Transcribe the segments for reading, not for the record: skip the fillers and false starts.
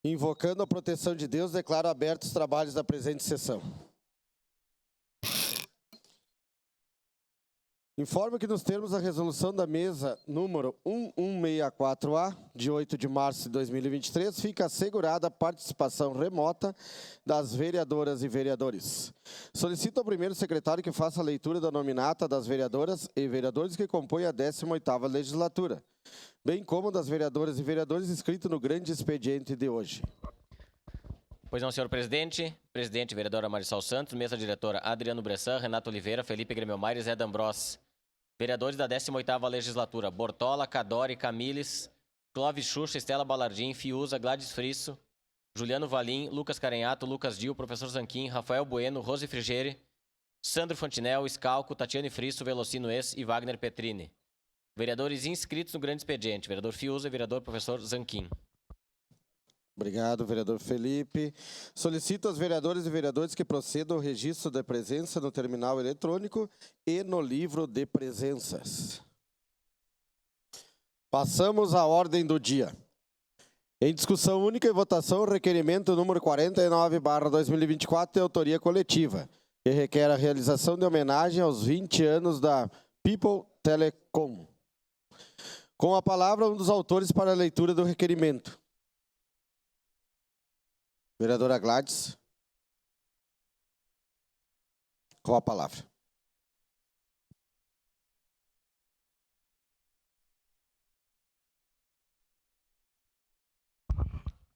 Invocando a proteção de Deus, declaro abertos os trabalhos da presente sessão. Informo que nos termos da resolução da mesa número 1164-A, de 8 de março de 2023, fica assegurada a participação remota das vereadoras e vereadores. Solicito ao primeiro secretário que faça a leitura da nominata das vereadoras e vereadores que compõem a 18ª legislatura, bem como das vereadoras e vereadores inscritos no grande expediente de hoje. Pois não, senhor presidente. Presidente, vereadora Marisol Santos, mesa diretora Adriano Bressan, Renato Oliveira, Felipe Grêmio-Maire e Zé D'Ambrós. Vereadores da 18ª legislatura: Bortola, Cadori, Camiles, Clóvis Xuxa, Estela Balardim, Fiuza, Gladys Frisso, Juliano Valim, Lucas Carenhato, Lucas Dil, Professor Zanquim, Rafael Bueno, Rose Frigeri, Sandro Fontinel, Scalco, Tatiane Frisso, Velocino Ex e Wagner Petrini. Vereadores inscritos no grande expediente: vereador Fiuza e vereador Professor Zanquim. Obrigado, vereador Felipe. Solicito aos vereadores e vereadores que procedam ao registro de presença no terminal eletrônico e no livro de presenças. Passamos à ordem do dia. Em discussão única e votação, o requerimento número 49/2024 de autoria coletiva, que requer a realização de homenagem aos 20 anos da People Telecom. Com a palavra, um dos autores para a leitura do requerimento. Vereadora Gladys, com a palavra.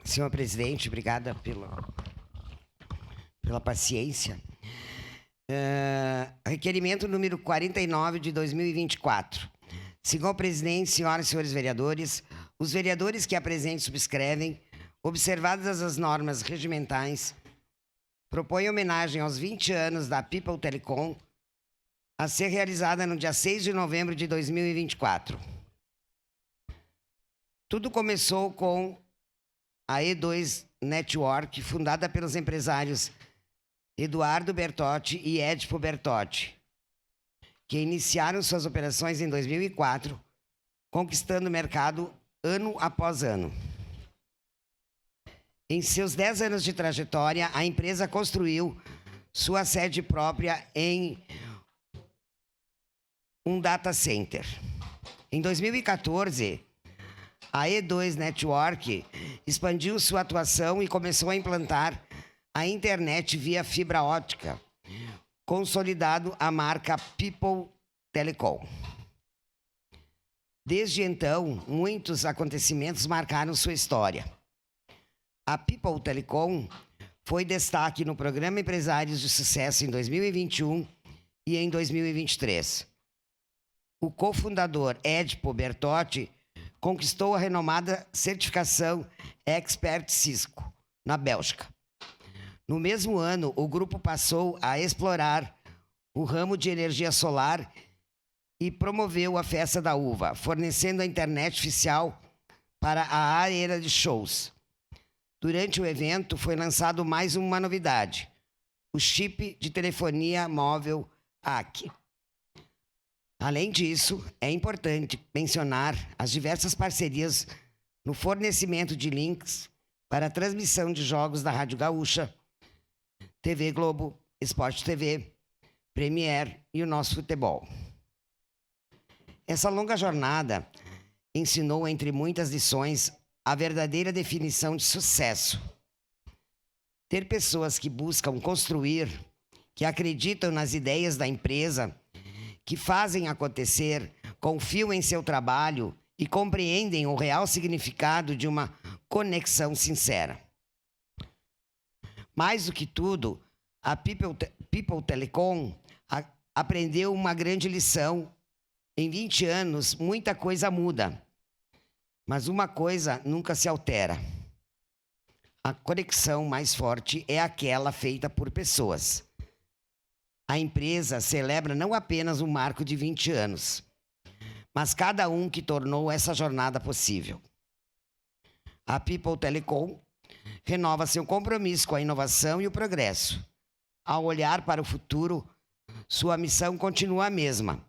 Senhor presidente, obrigada pela paciência. Requerimento número 49 de 2024. Senhor presidente, senhoras e senhores vereadores, os vereadores que apresentem subscrevem, observadas as normas regimentais, propõe homenagem aos 20 anos da People Telecom a ser realizada no dia 6 de novembro de 2024. Tudo começou com a E2 Network, fundada pelos empresários Eduardo Bertotti e Edipo Bertotti, que iniciaram suas operações em 2004, conquistando o mercado ano após ano. Em seus 10 anos de trajetória, a empresa construiu sua sede própria em um data center. Em 2014, a E2 Network expandiu sua atuação e começou a implantar a internet via fibra óptica, consolidando a marca People Telecom. Desde então, muitos acontecimentos marcaram sua história. A People Telecom foi destaque no programa Empresários de Sucesso em 2021 e em 2023. O cofundador Edipo Bertotti conquistou a renomada certificação Expert Cisco, na Bélgica. No mesmo ano, o grupo passou a explorar o ramo de energia solar e promoveu a Festa da Uva, fornecendo a internet oficial para a área de shows. Durante o evento, foi lançado mais uma novidade, o chip de telefonia móvel AC. Além disso, é importante mencionar as diversas parcerias no fornecimento de links para a transmissão de jogos da Rádio Gaúcha, TV Globo, Sport TV, Premier e o Nosso Futebol. Essa longa jornada ensinou, entre muitas lições, a verdadeira definição de sucesso. Ter pessoas que buscam construir, que acreditam nas ideias da empresa, que fazem acontecer, confiam em seu trabalho e compreendem o real significado de uma conexão sincera. Mais do que tudo, a People Telecom aprendeu uma grande lição. Em 20 anos, muita coisa muda. Mas uma coisa nunca se altera. A conexão mais forte é aquela feita por pessoas. A empresa celebra não apenas um marco de 20 anos, mas cada um que tornou essa jornada possível. A People Telecom renova seu compromisso com a inovação e o progresso. Ao olhar para o futuro, sua missão continua a mesma: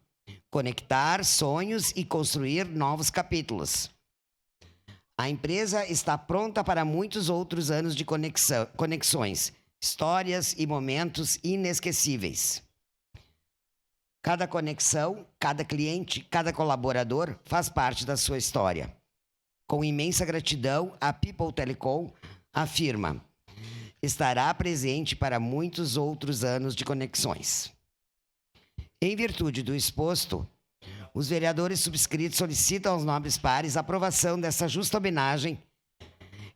conectar sonhos e construir novos capítulos. A empresa está pronta para muitos outros anos de conexões, histórias e momentos inesquecíveis. Cada conexão, cada cliente, cada colaborador faz parte da sua história. Com imensa gratidão, a People Telecom afirma: estará presente para muitos outros anos de conexões. Em virtude do exposto, os vereadores subscritos solicitam aos nobres pares a aprovação dessa justa homenagem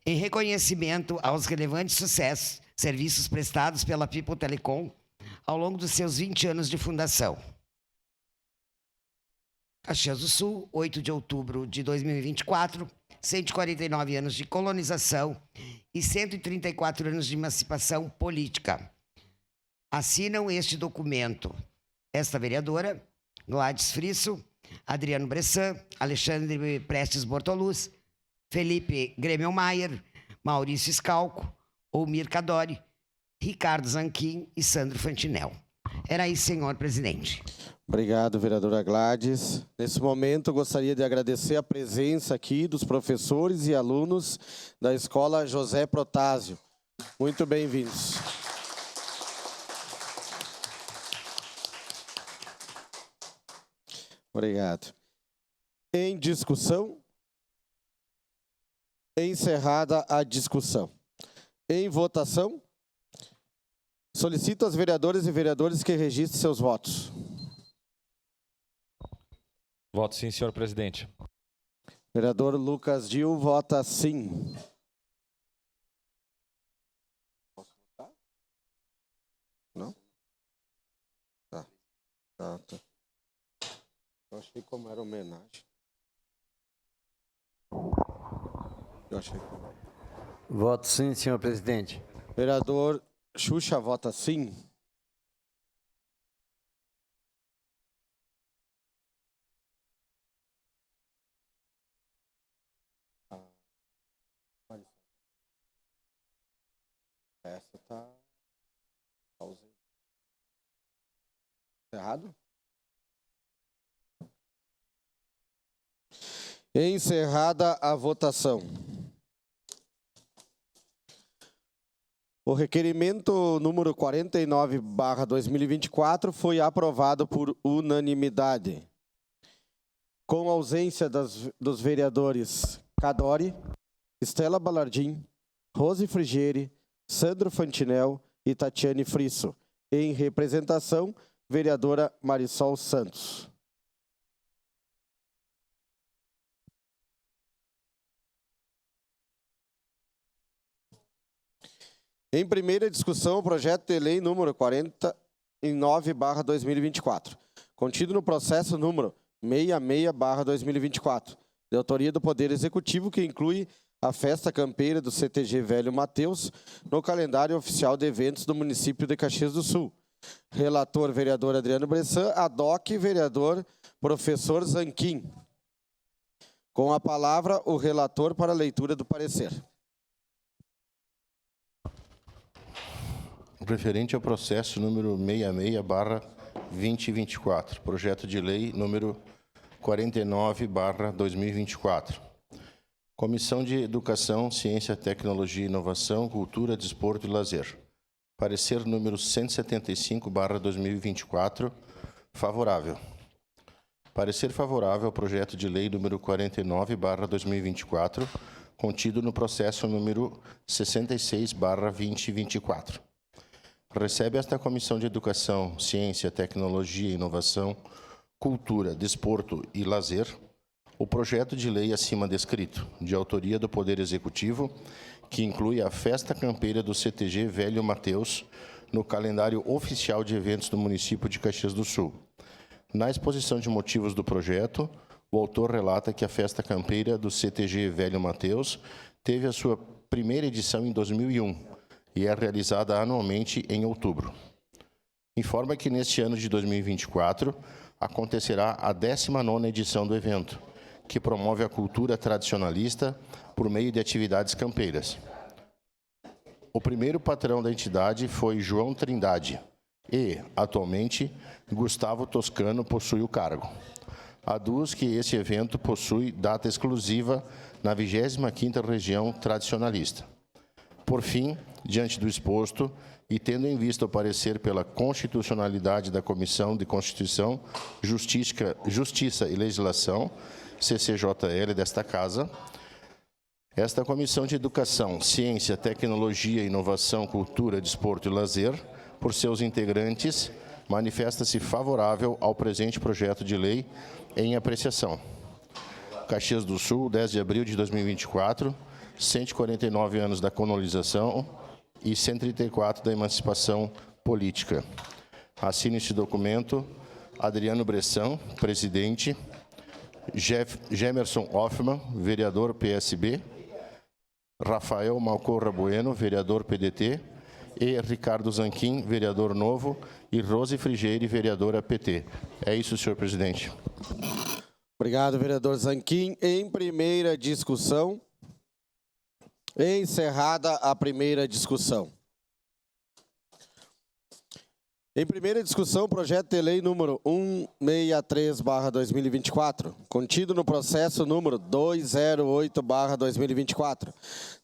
em reconhecimento aos relevantes sucessos, serviços prestados pela People Telecom ao longo dos seus 20 anos de fundação. Caxias do Sul, 8 de outubro de 2024, 149 anos de colonização e 134 anos de emancipação política. Assinam este documento esta vereadora, Gladys Frisso, Adriano Bressan, Alexandre Prestes Bortoluz, Felipe Grêmio Maier, Maurício Scalco, Olmir Cadori, Ricardo Zanquim e Sandro Fantinel. Era isso, senhor presidente. Obrigado, vereadora Gladys. Nesse momento, gostaria de agradecer a presença aqui dos professores e alunos da Escola José Protásio. Muito bem-vindos. Obrigado. Em discussão. Encerrada a discussão. Em votação. Solicito aos vereadores e vereadores que registrem seus votos. Voto sim, senhor presidente. Vereador Lucas Dil vota sim. Posso votar? Não? Tá. Eu achei como era homenagem. Voto sim, senhor presidente. Vereador Xuxa vota sim. Essa tá ausente. Errado? Encerrada a votação. O requerimento número 49/2024 foi aprovado por unanimidade. Com ausência dos vereadores Cadori, Estela Balardim, Rose Frigieri, Sandro Fantinel e Tatiane Frisso. Em representação, vereadora Marisol Santos. Em primeira discussão, o projeto de lei número 49/2024, contido no processo número 66/2024, de autoria do Poder Executivo, que inclui a festa campeira do CTG Velho Mateus no calendário oficial de eventos do município de Caxias do Sul. Relator, vereador Adriano Bressan. Ad-hoc, vereador professor Zanquim. Com a palavra, o relator para a leitura do parecer. Referente ao processo número 66/2024, projeto de lei número 49/2024. Comissão de Educação, Ciência, Tecnologia, Inovação, Cultura, Desporto e Lazer. Parecer número 175/2024, favorável. Parecer favorável ao projeto de lei número 49/2024, contido no processo número 66/2024. Recebe esta Comissão de Educação, Ciência, Tecnologia, Inovação, Cultura, Desporto e Lazer o projeto de lei acima descrito, de autoria do Poder Executivo, que inclui a festa campeira do CTG Velho Mateus no calendário oficial de eventos do município de Caxias do Sul. Na exposição de motivos do projeto, o autor relata que a festa campeira do CTG Velho Mateus teve a sua primeira edição em 2001 e é realizada anualmente em outubro. Informa que neste ano de 2024 acontecerá a 19ª edição do evento, que promove a cultura tradicionalista por meio de atividades campeiras. O primeiro patrão da entidade foi João Trindade e, atualmente, Gustavo Toscano possui o cargo. aduz que esse evento possui data exclusiva na 25ª Região Tradicionalista. Por fim, diante do exposto e tendo em vista o parecer pela constitucionalidade da Comissão de Constituição, Justiça e Legislação, CCJL desta Casa, esta Comissão de Educação, Ciência, Tecnologia, Inovação, Cultura, Desporto e Lazer, por seus integrantes, manifesta-se favorável ao presente projeto de lei em apreciação. Caxias do Sul, 10 de abril de 2024, 149 anos da colonização e 134 da emancipação política. Assino este documento Adriano Bressan, presidente, Gemerson Hoffmann, vereador PSB, Rafael Malcorra Bueno, vereador PDT, e Ricardo Zanquim, vereador Novo, e Rose Frigeire, vereadora PT. É isso, senhor presidente. Obrigado, vereador Zanquim. Em primeira discussão, encerrada a primeira discussão. Em primeira discussão, projeto de lei número 163/2024, contido no processo número 208/2024,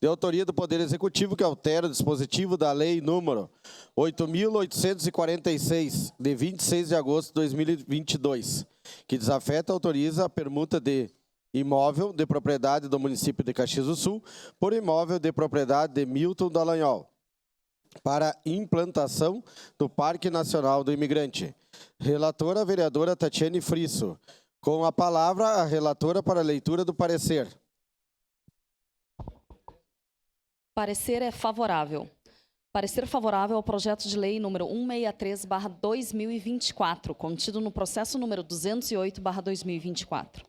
de autoria do Poder Executivo, que altera o dispositivo da lei número 8.846, de 26 de agosto de 2022, que desafeta e autoriza a permuta de imóvel de propriedade do município de Caxias do Sul por imóvel de propriedade de Milton Dallagnol, para implantação do Parque Nacional do Imigrante. Relatora, a vereadora Tatiane Frisso. Com a palavra, a relatora para a leitura do parecer. Parecer é favorável. Parecer favorável ao projeto de lei número 163/2024, contido no processo número 208/2024.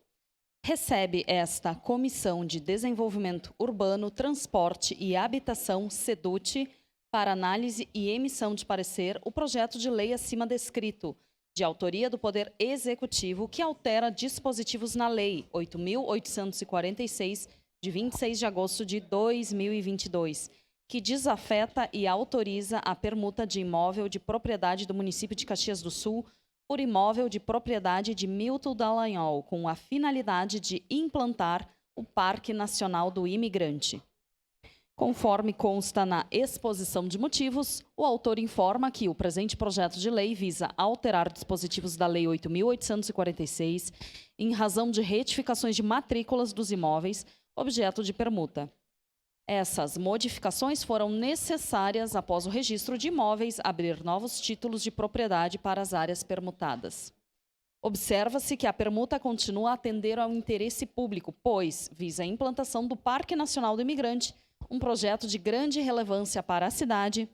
Recebe esta Comissão de Desenvolvimento Urbano, Transporte e Habitação, SEDUT, para análise e emissão de parecer o projeto de lei acima descrito, de autoria do Poder Executivo, que altera dispositivos na Lei 8.846, de 26 de agosto de 2022, que desafeta e autoriza a permuta de imóvel de propriedade do município de Caxias do Sul por imóvel de propriedade de Milton Dallagnol, com a finalidade de implantar o Parque Nacional do Imigrante. Conforme consta na exposição de motivos, o autor informa que o presente projeto de lei visa alterar dispositivos da Lei 8.846 em razão de retificações de matrículas dos imóveis objeto de permuta. Essas modificações foram necessárias após o registro de imóveis abrir novos títulos de propriedade para as áreas permutadas. Observa-se que a permuta continua a atender ao interesse público, pois visa a implantação do Parque Nacional do Imigrante, um projeto de grande relevância para a cidade,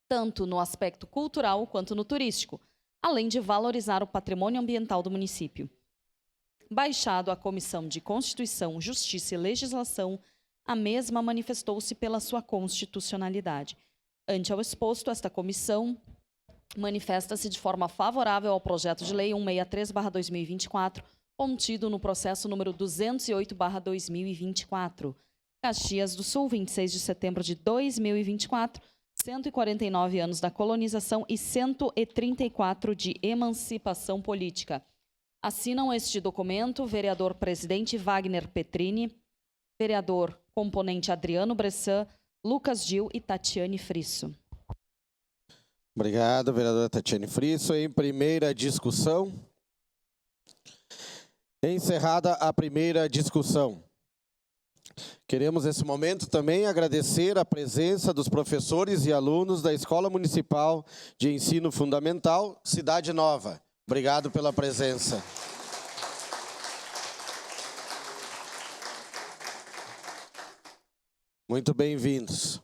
tanto no aspecto cultural quanto no turístico, além de valorizar o patrimônio ambiental do município. Baixado à Comissão de Constituição, Justiça e Legislação, a mesma manifestou-se pela sua constitucionalidade. Ante ao exposto, esta comissão manifesta-se de forma favorável ao projeto de lei 163/2024, contido no processo número 208/2024. Caxias do Sul, 26 de setembro de 2024, 149 anos da colonização e 134 de emancipação política. Assinam este documento o vereador presidente Wagner Petrini, vereador componente Adriano Bressan, Lucas Gil e Tatiane Frisso. Obrigado, vereadora Tatiane Frisso. Em primeira discussão. Encerrada a primeira discussão. Queremos, nesse momento, também agradecer a presença dos professores e alunos da Escola Municipal de Ensino Fundamental, Cidade Nova. Obrigado pela presença. Muito bem-vindos.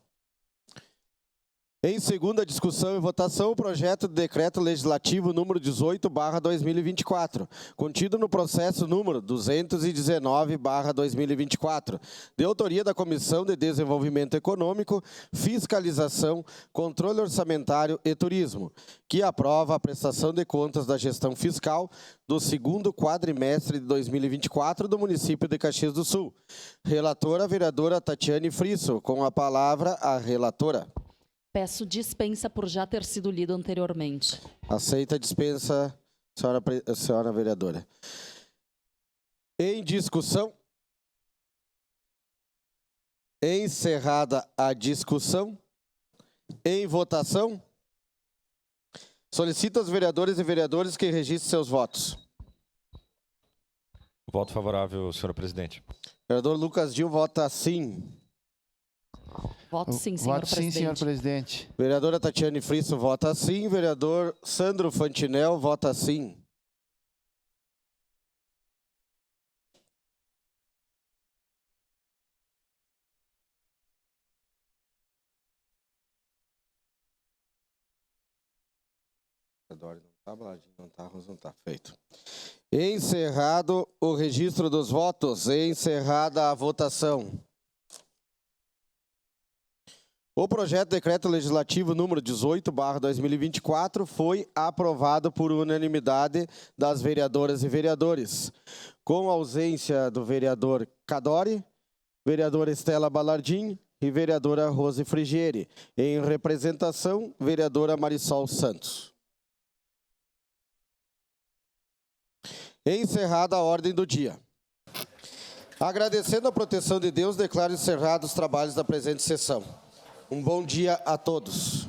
Em segunda discussão e votação, o projeto de decreto legislativo número 18/2024, contido no processo número 219/2024, de autoria da Comissão de Desenvolvimento Econômico, Fiscalização, Controle Orçamentário e Turismo, que aprova a prestação de contas da gestão fiscal do segundo quadrimestre de 2024 do município de Caxias do Sul. Relatora, a vereadora Tatiane Frisso. Com a palavra, a relatora. Peço dispensa por já ter sido lido anteriormente. Aceita a dispensa, senhora vereadora. Em discussão. Encerrada a discussão. Em votação. Solicito aos vereadores e vereadores que registrem seus votos. Voto favorável, senhor presidente. Vereador Lucas Dil vota sim. Voto sim, senhor Voto sim, presidente. senhor presidente. Vereadora Tatiane Frisso vota sim. Vereador Sandro Fantinel vota sim. Não tá feito. Encerrado o registro dos votos, encerrada a votação. O projeto de decreto legislativo número 18/2024 foi aprovado por unanimidade das vereadoras e vereadores, com ausência do vereador Cadori, vereadora Estela Balardim e vereadora Rose Frigieri. Em representação, vereadora Marisol Santos. Encerrada a ordem do dia. Agradecendo a proteção de Deus, declaro encerrados os trabalhos da presente sessão. Um bom dia a todos.